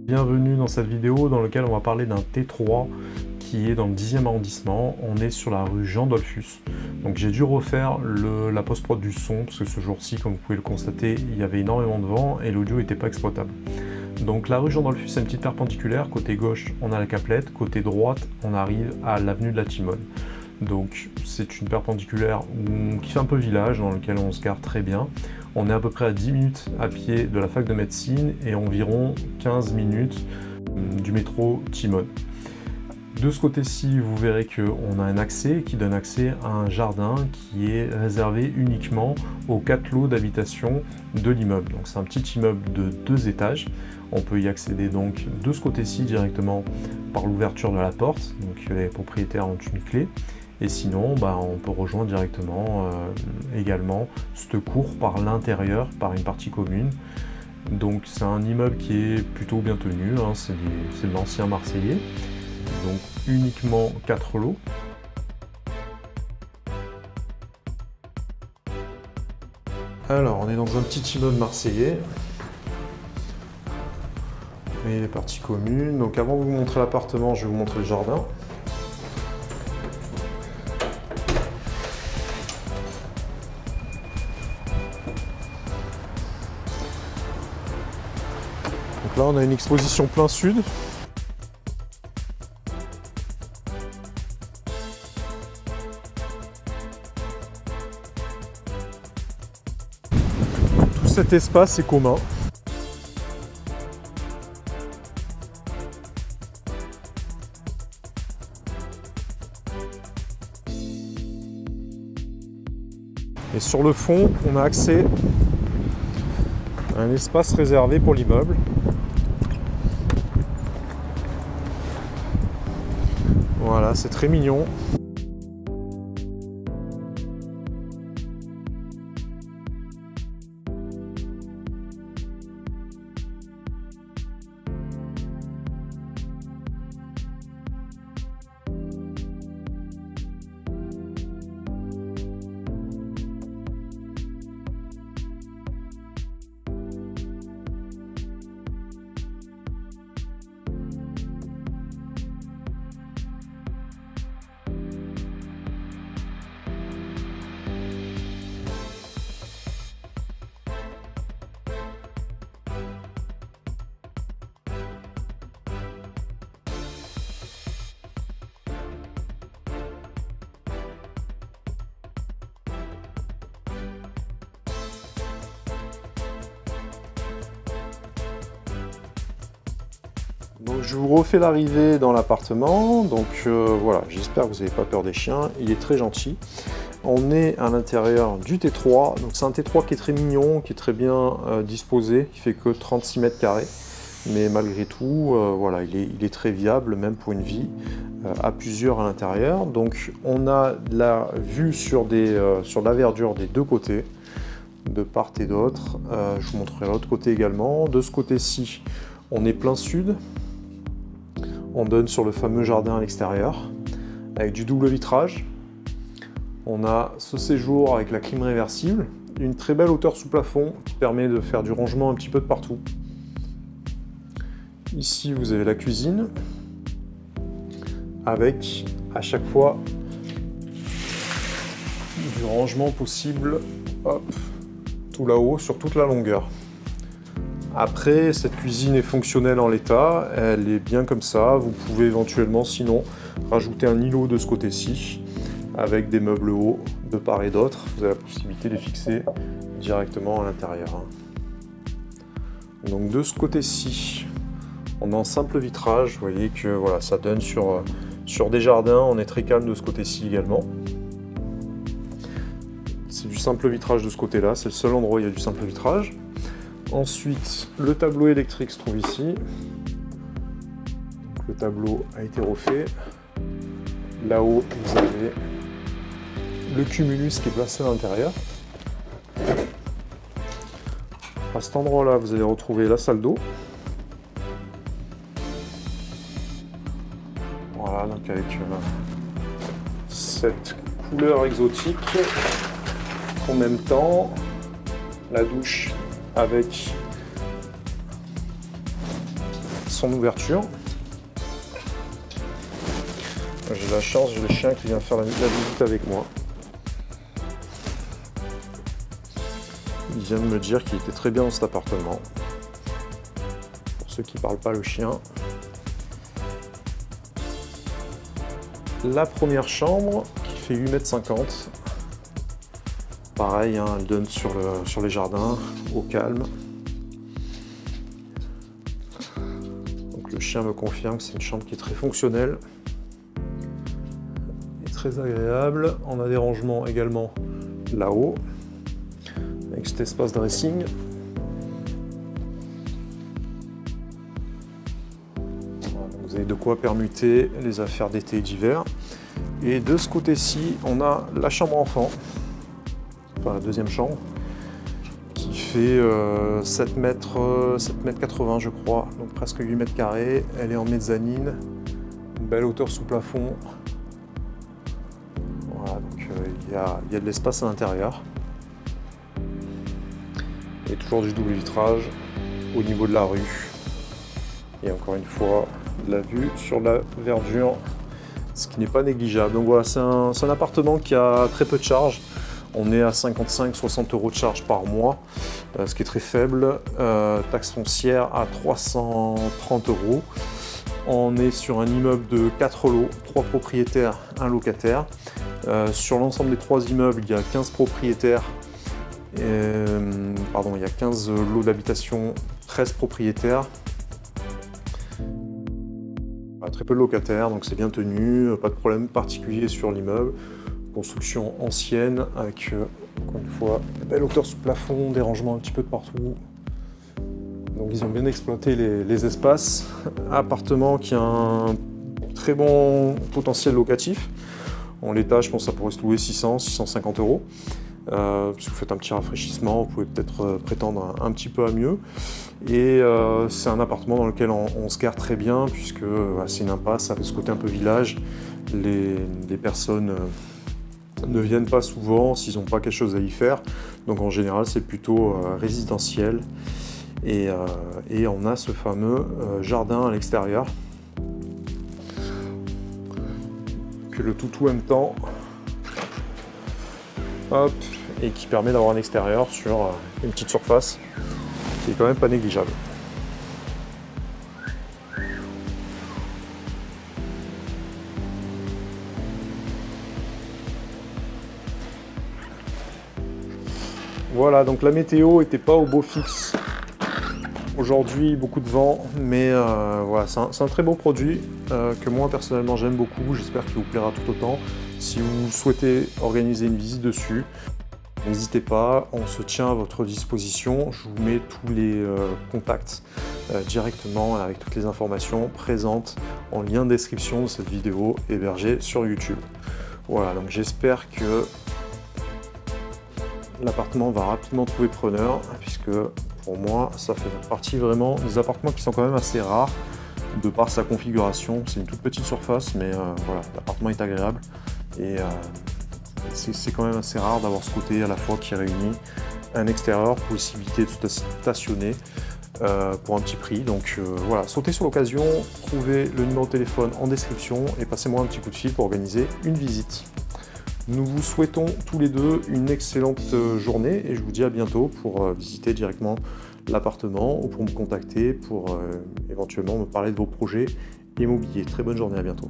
Bienvenue dans cette vidéo dans laquelle on va parler d'un T3 qui est dans le 10e arrondissement. On est sur la rue Jean Dollfus. Donc j'ai dû refaire la post-prod du son parce que ce jour-ci, comme vous pouvez le constater, il y avait énormément de vent et l'audio n'était pas exploitable. Donc la rue Jean Dollfus, c'est une petite perpendiculaire. Côté gauche, on a la Caplette. Côté droite, on arrive à l'avenue de la Timone. Donc c'est une perpendiculaire qui fait un peu village, dans lequel on se gare très bien. On est à peu près à 10 minutes à pied de la fac de médecine et environ 15 minutes du métro Timone. De ce côté-ci, vous verrez qu'on a un accès qui donne accès à un jardin qui est réservé uniquement aux 4 lots d'habitation de l'immeuble. Donc c'est un petit immeuble de 2 étages. On peut y accéder donc de ce côté-ci directement par l'ouverture de la porte. Donc les propriétaires ont une clé. Et sinon, on peut rejoindre directement également cette cour par l'intérieur, par une partie commune. Donc c'est un immeuble qui est plutôt bien tenu, hein, c'est de l'ancien Marseillais. Donc uniquement 4 lots. Alors on est dans un petit immeuble marseillais. Vous voyez les parties communes. Donc avant de vous montrer l'appartement, je vais vous montrer le jardin. Là, on a une exposition plein sud. Tout cet espace est commun. Et sur le fond, on a accès à un espace réservé pour l'immeuble. Voilà, c'est très mignon. Donc je vous refais l'arrivée dans l'appartement, donc voilà, j'espère que vous n'avez pas peur des chiens, il est très gentil. On est à l'intérieur du T3, donc c'est un T3 qui est très mignon, qui est très bien disposé, qui fait que 36 mètres carrés, mais malgré tout, voilà, il est très viable, même pour une vie à plusieurs à l'intérieur. Donc on a la vue sur la verdure des deux côtés, de part et d'autre. Je vous montrerai l'autre côté également. De ce côté-ci, on est plein sud. On donne sur le fameux jardin à l'extérieur, avec du double vitrage. On a ce séjour avec la clim réversible, une très belle hauteur sous plafond qui permet de faire du rangement un petit peu de partout. Ici, vous avez la cuisine, avec à chaque fois du rangement possible, hop, tout là-haut, sur toute la longueur. Après, cette cuisine est fonctionnelle en l'état, elle est bien comme ça. Vous pouvez éventuellement, sinon, rajouter un îlot de ce côté-ci, avec des meubles hauts de part et d'autre. Vous avez la possibilité de les fixer directement à l'intérieur. Donc de ce côté-ci, on a un simple vitrage. Vous voyez que voilà, ça donne sur des jardins. On est très calme de ce côté-ci également. C'est du simple vitrage de ce côté-là, c'est le seul endroit où il y a du simple vitrage. Ensuite, le tableau électrique se trouve ici. Donc, le tableau a été refait. Là-haut, vous avez le cumulus qui est placé à l'intérieur. À cet endroit-là, vous allez retrouver la salle d'eau. Voilà, donc avec cette couleur exotique. En même temps, la douche avec son ouverture. J'ai la chance, j'ai le chien qui vient faire la visite avec moi. Il vient de me dire qu'il était très bien dans cet appartement. Pour ceux qui ne parlent pas le chien. La première chambre qui fait 8,50 m. Pareil, hein, elle donne sur les jardins, au calme. Donc le chien me confirme que c'est une chambre qui est très fonctionnelle. Et très agréable. On a des rangements également là-haut, avec cet espace dressing. Vous avez de quoi permuter les affaires d'été et d'hiver. Et de ce côté-ci, on a la chambre enfant, enfin la deuxième chambre, qui fait 7 mètres 80 je crois, donc presque 8 mètres carrés. Elle est en mezzanine, une belle hauteur sous plafond. Voilà, donc il y a de l'espace à l'intérieur. Et toujours du double vitrage au niveau de la rue. Et encore une fois, la vue sur la verdure, ce qui n'est pas négligeable. Donc voilà, c'est un appartement qui a très peu de charges. On est à 55-60 € de charges par mois, ce qui est très faible. Taxe foncière à 330 €. On est sur un immeuble de 4 lots, 3 propriétaires, 1 locataire. Sur l'ensemble des 3 immeubles, il y a 15 propriétaires. Il y a 15 lots d'habitation, 13 propriétaires. Très peu de locataires, donc c'est bien tenu, pas de problème particulier sur l'immeuble. Construction ancienne avec, encore une fois, une belle hauteur sous plafond, des rangements un petit peu de partout. Donc ils ont bien exploité les espaces. Appartement qui a un très bon potentiel locatif. En l'état, je pense que ça pourrait se louer 600-650 €. Si vous faites un petit rafraîchissement, vous pouvez peut-être prétendre un petit peu à mieux. Et c'est un appartement dans lequel on se gare très bien, puisque c'est une impasse, ça fait ce côté un peu village. Les personnes ne viennent pas souvent s'ils n'ont pas quelque chose à y faire. Donc en général, c'est plutôt résidentiel. Et on a ce fameux jardin à l'extérieur. Que le toutou aime tant. Hop, et qui permet d'avoir un extérieur sur une petite surface qui est quand même pas négligeable. Voilà, donc la météo n'était pas au beau fixe. Aujourd'hui, beaucoup de vent, mais voilà, c'est un très beau produit que moi personnellement j'aime beaucoup. J'espère qu'il vous plaira tout autant. Si vous souhaitez organiser une visite dessus, n'hésitez pas, on se tient à votre disposition. Je vous mets tous les contacts directement avec toutes les informations présentes en lien de description de cette vidéo hébergée sur YouTube. Voilà, donc j'espère que l'appartement va rapidement trouver preneur, puisque pour moi, ça fait partie vraiment des appartements qui sont quand même assez rares de par sa configuration. C'est une toute petite surface, mais voilà, l'appartement est agréable et c'est quand même assez rare d'avoir ce côté à la fois qui réunit un extérieur, possibilité de se stationner pour un petit prix. Donc voilà, sautez sur l'occasion, trouvez le numéro de téléphone en description et passez-moi un petit coup de fil pour organiser une visite. Nous vous souhaitons tous les deux une excellente journée et je vous dis à bientôt pour visiter directement l'appartement ou pour me contacter pour éventuellement me parler de vos projets immobiliers. Très bonne journée, à bientôt.